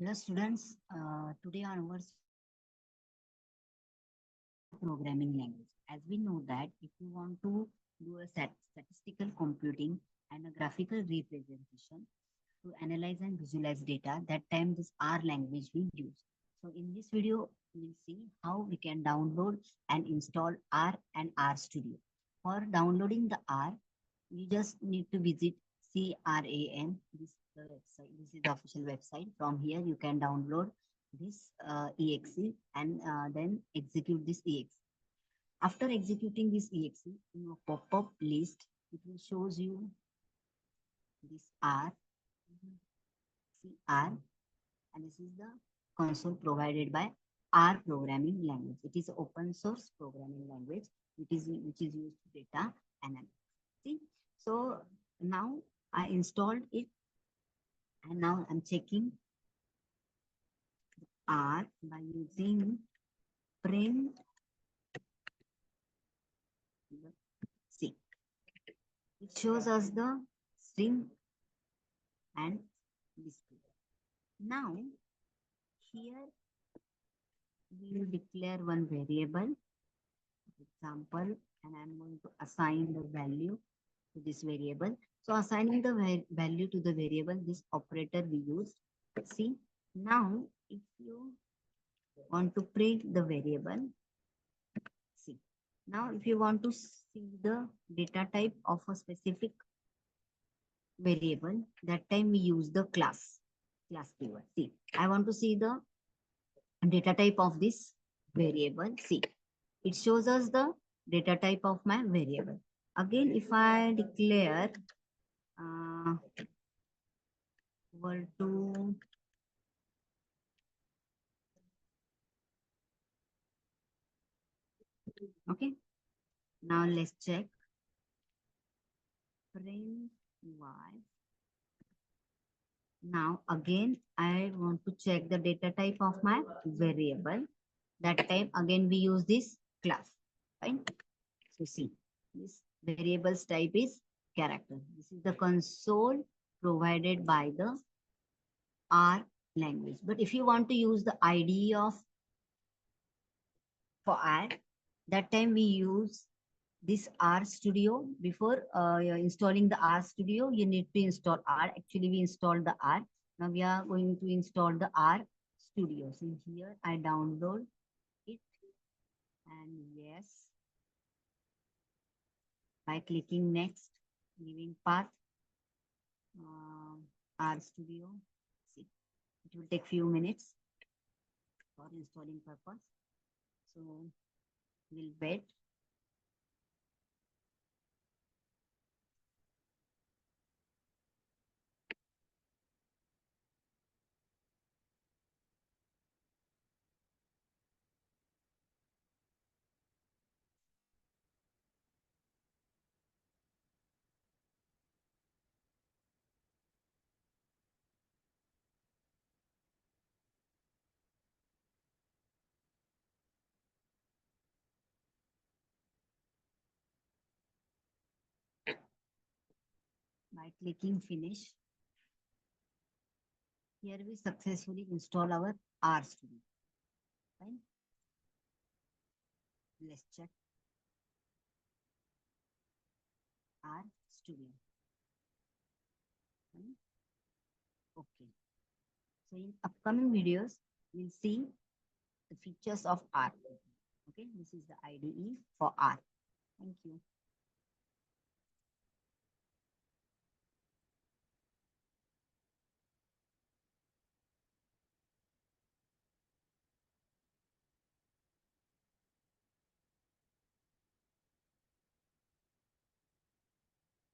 Hello students, today onwards programming language. As we know that if you want to do a statistical computing and a graphical representation to analyze and visualize data, that time this R language we use. So in this video, we'll see how we can download and install R and R Studio. For downloading the R, you just need to visit CRAN. This is the website. This is the official website. From here, you can download this exe and then execute this exe. After executing this exe, in your pop-up list, it will shows you this R, CR, and this is the console provided by R programming language. It is open source programming language, which is used for data analysis. See, so now I installed it, and now I'm checking R by using print. See, it shows us the string and display. Now here we will declare one variable, example, and I'm going to assign the value to this variable. So assigning the value to the variable, this operator we use. See, now if you want to print the variable, see, now if you want to see the data type of a specific variable, that time we use the class keyword. See, I want to see the data type of this variable. See, it shows us the data type of my variable. Again, if I declare equal to okay, now let's check print y. Now again, I want to check the data type of my variable. That time again we use this class, right? So see, this variable's type is character. This is the console provided by the R language. But if you want to use the IDE of for R, that time we use this R Studio. Before you're installing the R Studio, you need to install R. Actually, we installed the R. Now we are going to install the R Studio. So here I download it, and yes, by clicking next, giving path, R Studio. See, it will take few minutes for installing purpose. So we'll wait. By clicking finish, here we successfully install our R Studio. Fine. Let's check R Studio. Fine. Okay. So in upcoming videos, we'll see the features of R. Okay, this is the IDE for R. Thank you.